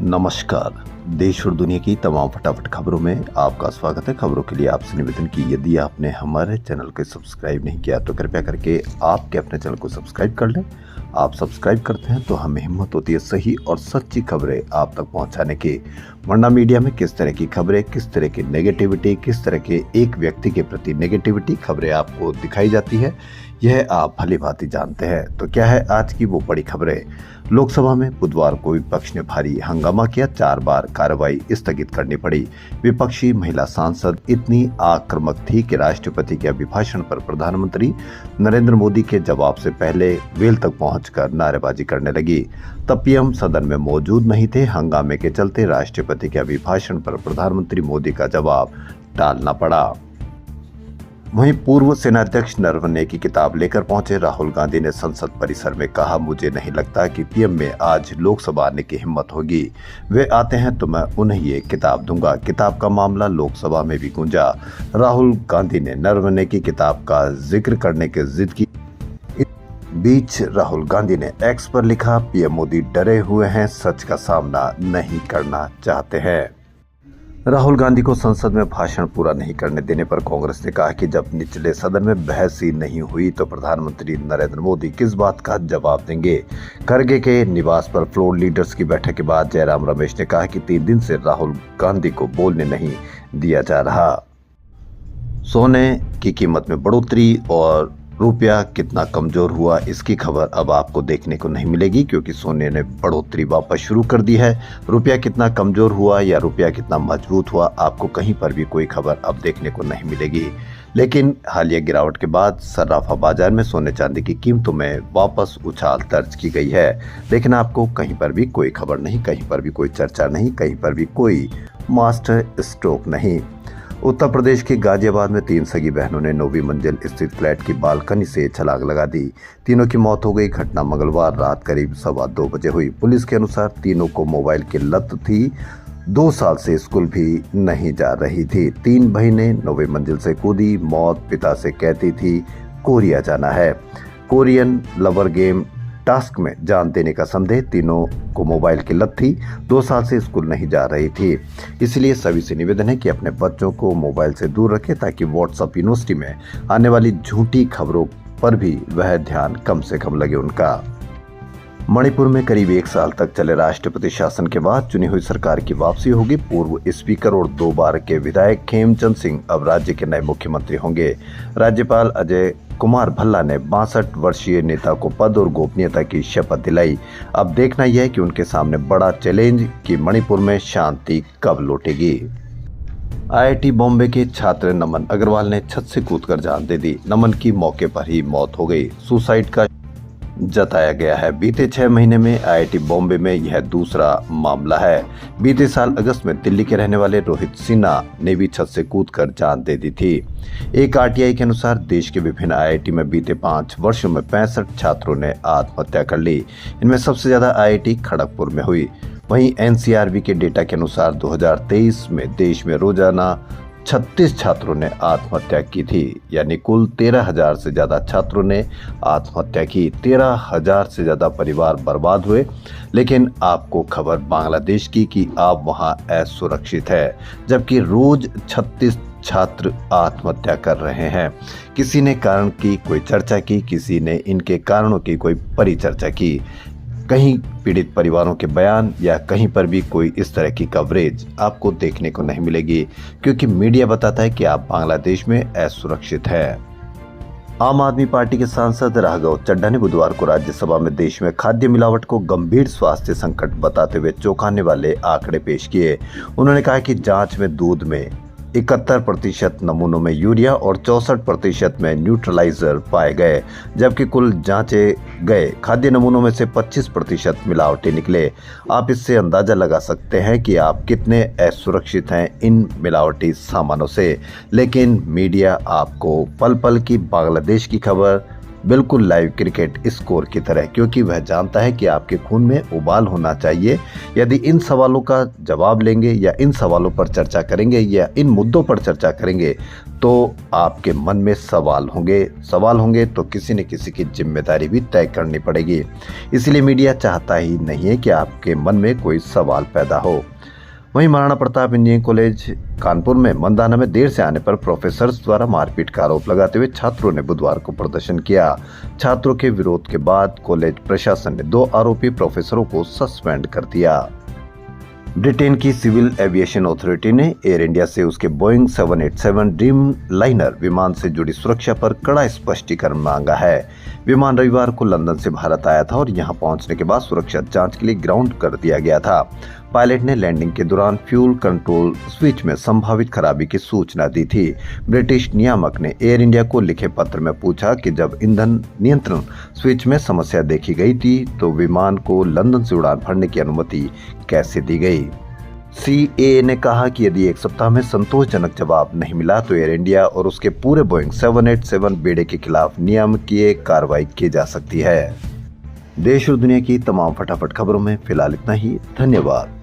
नमस्कार। देश और दुनिया की तमाम फटाफट खबरों में आपका स्वागत है। खबरों के लिए आपसे निवेदन की यदि आपने हमारे चैनल को सब्सक्राइब नहीं किया तो कृपया करके आपके अपने चैनल को सब्सक्राइब कर लें। आप सब्सक्राइब करते हैं तो हमें हिम्मत होती है सही और सच्ची खबरें आप तक पहुंचाने की। वरना मीडिया में किस तरह की खबरें, किस तरह की नेगेटिविटी, किस तरह के एक व्यक्ति के प्रति नेगेटिविटी खबरें आपको दिखाई जाती है, यह आप भली भांति जानते हैं। तो क्या है आज की वो बड़ी खबरें। लोकसभा में बुधवार को विपक्ष ने भारी हंगामा किया, 4 बार कार्रवाई स्थगित करनी पड़ी। विपक्षी महिला सांसद इतनी आक्रामक थी कि राष्ट्रपति के अभिभाषण पर प्रधानमंत्री नरेंद्र मोदी के जवाब से पहले वेल तक पहुंचकर नारेबाजी करने लगी। तब पीएम सदन में मौजूद नहीं थे। हंगामे के चलते राष्ट्रपति के अभिभाषण पर प्रधानमंत्री मोदी का जवाब टालना पड़ा। वहीं पूर्व सेनाध्यक्ष नरवणे की किताब लेकर पहुंचे राहुल गांधी ने संसद परिसर में कहा, मुझे नहीं लगता कि पीएम में आज लोकसभा आने की हिम्मत होगी। वे आते हैं तो मैं उन्हें ये किताब दूंगा। किताब का मामला लोकसभा में भी गूंजा। राहुल गांधी ने नरवणे की किताब का जिक्र करने की जिद की। बीच राहुल गांधी ने एक्स पर लिखा, पीएम मोदी डरे हुए हैं, सच का सामना नहीं करना चाहते हैं। राहुल गांधी को संसद में भाषण पूरा नहीं करने देने पर कांग्रेस ने कहा कि जब निचले सदन में बहस ही नहीं हुई तो प्रधानमंत्री नरेंद्र मोदी किस बात का जवाब देंगे। खड़गे के निवास पर फ्लोर लीडर्स की बैठक के बाद जयराम रमेश ने कहा कि 3 दिन से राहुल गांधी को बोलने नहीं दिया जा रहा। सोने की कीमत में बढ़ोतरी और रुपया कितना कमजोर हुआ, इसकी खबर अब आपको देखने को नहीं मिलेगी क्योंकि सोने ने बढ़ोतरी वापस शुरू कर दी है। रुपया कितना कमजोर हुआ या रुपया कितना मजबूत हुआ, आपको कहीं पर भी कोई खबर अब देखने को नहीं मिलेगी। लेकिन हालिया गिरावट के बाद सर्राफा बाजार में सोने चांदी की कीमतों में वापस उछाल दर्ज की गई है। लेकिन आपको कहीं पर भी कोई खबर नहीं, कहीं पर भी कोई चर्चा नहीं, कहीं पर भी कोई मास्टर स्ट्रोक नहीं। उत्तर प्रदेश के गाजियाबाद में 3 सगी बहनों ने 9वीं मंजिल स्थित फ्लैट की बालकनी से छलांग लगा दी। तीनों की मौत हो गई। घटना मंगलवार रात करीब 2:15 बजे हुई। पुलिस के अनुसार तीनों को मोबाइल की लत थी। 2 साल से स्कूल भी नहीं जा रही थी। 3 बहनें 9वीं मंजिल से कूदी। मौत पिता से कहती थी कोरिया जाना है। कोरियन लवर गेम टास्क में जान देने का संदेह। तीनों को मोबाइल की लत थी। 2 साल से स्कूल नहीं जा रही थी। इसलिए सभी से निवेदन है कि अपने बच्चों को मोबाइल से दूर रखें ताकि व्हाट्सएप यूनिवर्सिटी में आने वाली झूठी खबरों पर भी वह ध्यान कम से कम लगे उनका। मणिपुर में करीब 1 साल तक चले राष्ट्रपति शासन के बाद चुनी हुई सरकार की वापसी होगी। पूर्व स्पीकर और 2 बार के विधायक खेमचंद सिंह अब राज्य के नए मुख्यमंत्री होंगे। राज्यपाल अजय कुमार भल्ला ने 62 वर्षीय नेता को पद और गोपनीयता की शपथ दिलाई। अब देखना यह है कि उनके सामने बड़ा चैलेंज कि मणिपुर में शांति कब लौटेगी। आईआईटी बॉम्बे के छात्र नमन अग्रवाल ने छत से कूदकर जान दे दी। नमन की मौके पर ही मौत हो गई। सुसाइड का जताया गया है। बीते 6 महीने में आईआईटी बॉम्बे में यह दूसरा मामला है। बीते साल अगस्त में दिल्ली के रहने वाले रोहित सिन्हा ने भी छत से कूदकर जान दे दी थी। एक आरटीआई के अनुसार देश के विभिन्न आईआईटी में बीते 5 वर्षों में 65 छात्रों ने आत्महत्या कर ली। इनमें सबसे ज्यादा आईआईटी खड़गपुर में हुई। वहीं एनसीआरबी के डेटा के अनुसार 2023 में देश में रोजाना 36 छात्रों ने आत्महत्या की थी। यानी कुल 13,000 से ज्यादा छात्रों ने आत्महत्या की। 13,000 से ज्यादा परिवार बर्बाद हुए। लेकिन आपको खबर बांग्लादेश की कि आप वहां असुरक्षित है, जबकि रोज 36 छात्र आत्महत्या कर रहे हैं। किसी ने कारण की कोई चर्चा की, किसी ने इनके कारणों की कोई परिचर्चा की। कहीं पीड़ित परिवारों के बयान या कहीं पर भी कोई इस तरह की कवरेज आपको देखने को नहीं मिलेगी क्योंकि मीडिया बताता है कि आप बांग्लादेश में असुरक्षित है। आम आदमी पार्टी के सांसद राघव चड्ढा ने बुधवार को राज्यसभा में देश में खाद्य मिलावट को गंभीर स्वास्थ्य संकट बताते हुए चौंकाने वाले आंकड़े पेश किए। उन्होंने कहा कि जांच में दूध में 71% नमूनों में यूरिया और 64% में न्यूट्रलाइजर पाए गए, जबकि कुल जांचे गए खाद्य नमूनों में से 25% मिलावटी निकले। आप इससे अंदाजा लगा सकते हैं कि आप कितने असुरक्षित हैं इन मिलावटी सामानों से। लेकिन मीडिया आपको पल पल की बांग्लादेश की खबर बिल्कुल लाइव क्रिकेट स्कोर की तरह, क्योंकि वह जानता है कि आपके खून में उबाल होना चाहिए। यदि इन सवालों का जवाब लेंगे या इन सवालों पर चर्चा करेंगे या इन मुद्दों पर चर्चा करेंगे तो आपके मन में सवाल होंगे तो किसी न किसी की जिम्मेदारी भी तय करनी पड़ेगी। इसलिए मीडिया चाहता ही नहीं है कि आपके मन में कोई सवाल पैदा हो। वहीं महाराणा प्रताप इंजीनियरिंग कॉलेज कानपुर में मनदाना में देर से आने पर प्रोफेसर्स द्वारा मारपीट का आरोप लगाते हुए छात्रों ने बुधवार को प्रदर्शन किया। छात्रों के विरोध के बाद कॉलेज प्रशासन ने 2 आरोपी प्रोफेसरों को सस्पेंड कर दिया। ब्रिटेन की सिविल एविएशन अथॉरिटी ने एयर इंडिया से उसके बोइंग 787 ड्रीम लाइनर विमान से जुड़ी सुरक्षा पर कड़ा स्पष्टीकरण मांगा है। विमान रविवार को लंदन से भारत आया था और यहां पहुंचने के बाद सुरक्षा जांच के लिए ग्राउंड कर दिया गया था। पायलट ने लैंडिंग के दौरान फ्यूल कंट्रोल स्विच में संभावित खराबी की सूचना दी थी। ब्रिटिश नियामक ने एयर इंडिया को लिखे पत्र में पूछा कि जब ईंधन नियंत्रण स्विच में समस्या देखी गई थी तो विमान को लंदन से उड़ान भरने की अनुमति कैसे दी गई। CAA ने कहा कि यदि 1 सप्ताह में संतोषजनक जवाब नहीं मिला तो एयर इंडिया और उसके पूरे बोइंग 787 बेड़े के खिलाफ नियामकीय कार्रवाई की जा सकती है। देश और दुनिया की तमाम फटाफट खबरों में फिलहाल इतना ही। धन्यवाद।